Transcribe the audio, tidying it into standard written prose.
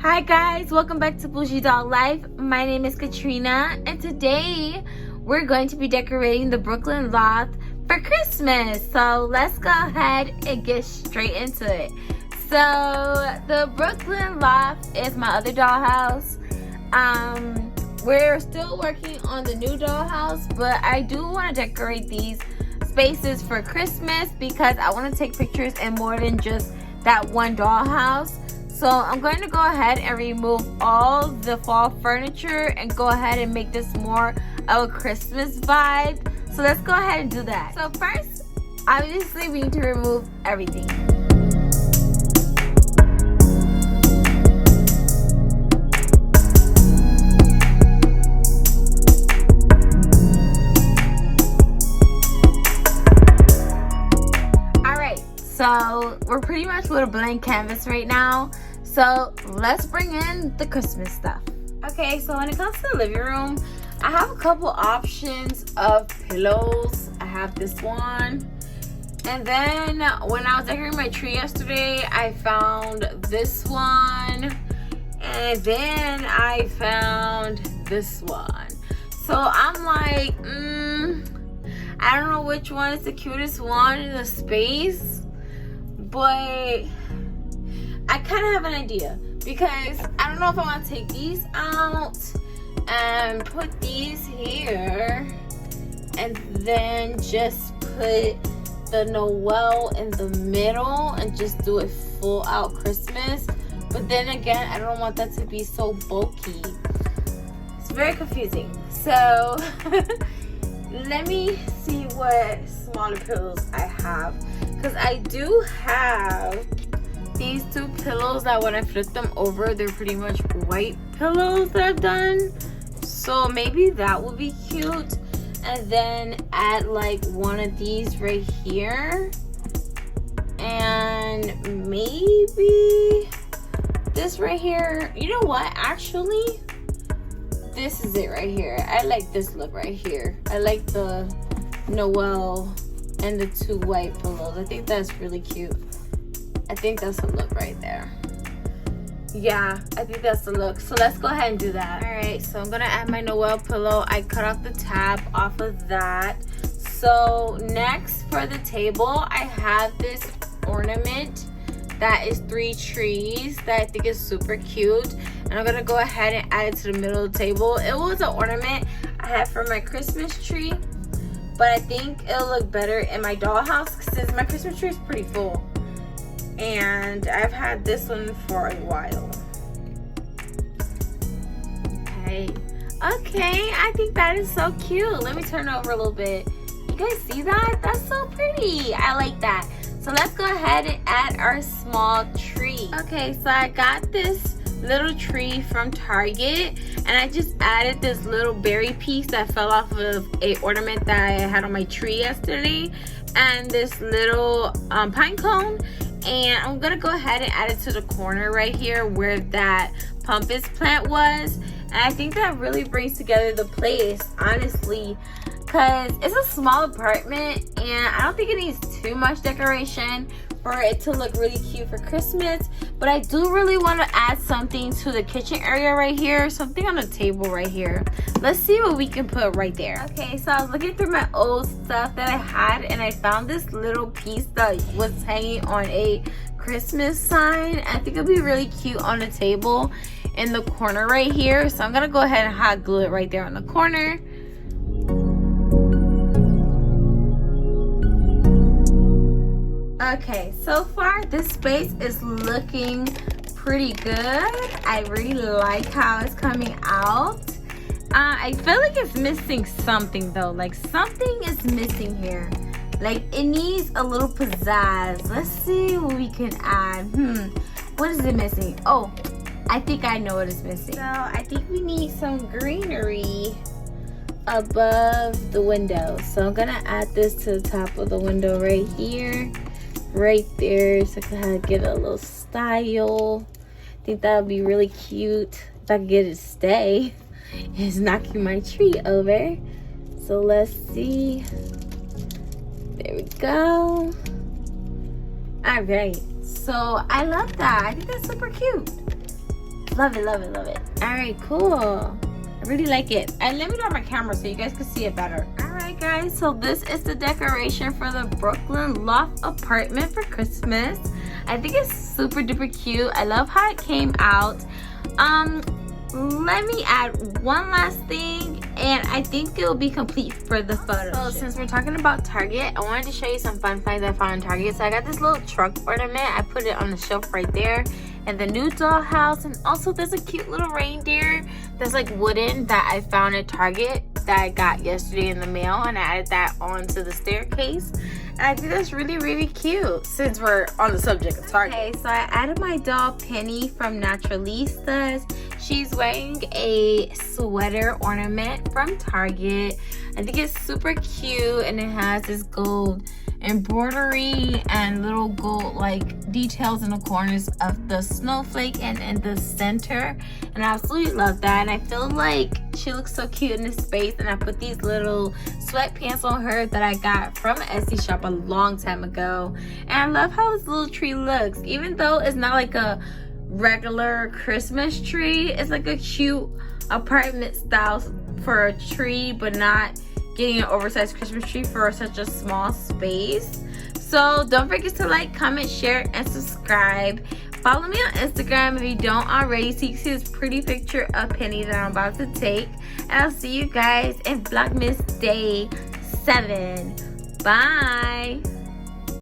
Hi guys, welcome back to Bougie Doll Life. My name is Katrina and today we're going to be decorating the Brooklyn loft for Christmas. So let's go ahead and get straight into it. So the Brooklyn loft is my other dollhouse. We're still working on the new dollhouse, but I do want to decorate these spaces for Christmas because I want to take pictures in more than just that one dollhouse. So I'm going to go ahead and remove all the fall furniture and go ahead and make this more of a Christmas vibe. So let's go ahead and do that. So first, obviously we need to remove everything. Alright, so we're pretty much with a blank canvas right now. So let's bring in the Christmas stuff. Okay, so when it comes to the living room, I have a couple options of pillows. I have this one. And then when I was decorating my tree yesterday, I found this one. And then I found this one. So I'm like, I don't know which one is the cutest one in the space. But I kind of have an idea because I don't know if I want to take these out and put these here and then just put the Noel in the middle and just do it full out Christmas. But then again, I don't want that to be so bulky. It's very confusing. So let me see what smaller pillows I have, because I do have these two pillows that when I flip them over, they're pretty much white pillows that I've done. So maybe that would be cute. And then add like one of these right here. And maybe this right here. You know what? Actually, this is it right here. I like this look right here. I like the Noel and the two white pillows. I think that's really cute. I think that's the look right there. Yeah, I think that's the look. So let's go ahead and do that. All right, so I'm gonna add my Noel pillow. I cut off the tab off of that. So next for the table, I have this ornament that is 3 trees that I think is super cute. And I'm gonna go ahead and add it to the middle of the table. It was an ornament I had for my Christmas tree, but I think it'll look better in my dollhouse since my Christmas tree is pretty full. And I've had this one for a while. Okay, I think that is so cute. Let me turn it over a little bit. You guys see that? That's so pretty. I like that. So let's go ahead and add our small tree. Okay, so I got this little tree from Target, and I just added this little berry piece that fell off of a ornament that I had on my tree yesterday, and this little pine cone. And I'm gonna go ahead and add it to the corner right here where that pumpkin plant was. And I think that really brings together the place, honestly, because it's a small apartment and I don't think it needs too much decoration for it to look really cute for Christmas. But I do really want to add something to the kitchen area right here, something on the table right here. Let's see what we can put right there. Okay, so I was looking through my old stuff that I had, and I found this little piece that was hanging on a Christmas sign. I think it'll be really cute on the table in the corner right here. So I'm gonna go ahead and hot glue it right there on the corner. Okay, so far this space is looking pretty good. I really like how it's coming out. I feel like it's missing something though. Like something is missing here. Like it needs a little pizzazz. Let's see what we can add. What is it missing? Oh, I think I know what is missing. So I think we need some greenery above the window. So I'm gonna add this to the top of the window right here. Right there, so I can get a little style. I think that would be really cute if I could get it to stay. It's knocking my tree over. So let's see. There we go. All right, so I love that. I think that's super cute. Love it, love it, love it. All right, cool. I really like it. And let me know on my camera so you guys can see it better. All right, guys. So this is the decoration for the Brooklyn loft apartment for Christmas. I think it's super duper cute. I love how it came out. Let me add one last thing, and I think it will be complete for the photo. So since we're talking about Target, I wanted to show you some fun finds I found in Target. So I got this little truck ornament. I put it on the shelf right there. And the new dollhouse, and also there's a cute little reindeer that's like wooden that I found at Target that I got yesterday in the mail, and I added that onto the staircase. And I think that's really, really cute since we're on the subject of Target. Okay, so I added my doll Penny from Naturalistas. She's wearing a sweater ornament from Target. I think it's super cute, and it has this gold embroidery and little gold like details in the corners of the snowflake and in the center, and I absolutely love that. And I feel like she looks so cute in this space, and I put these little sweatpants on her that I got from an Etsy shop a long time ago. And I love how this little tree looks, even though it's not like a regular Christmas tree. It's like a cute apartment style for a tree, but not getting an oversized Christmas tree for such a small space. So don't forget to like, comment, share, and subscribe. Follow me on Instagram if you don't already, so you can see this pretty picture of Penny that I'm about to take. And I'll see you guys in Vlogmas Day 7. Bye.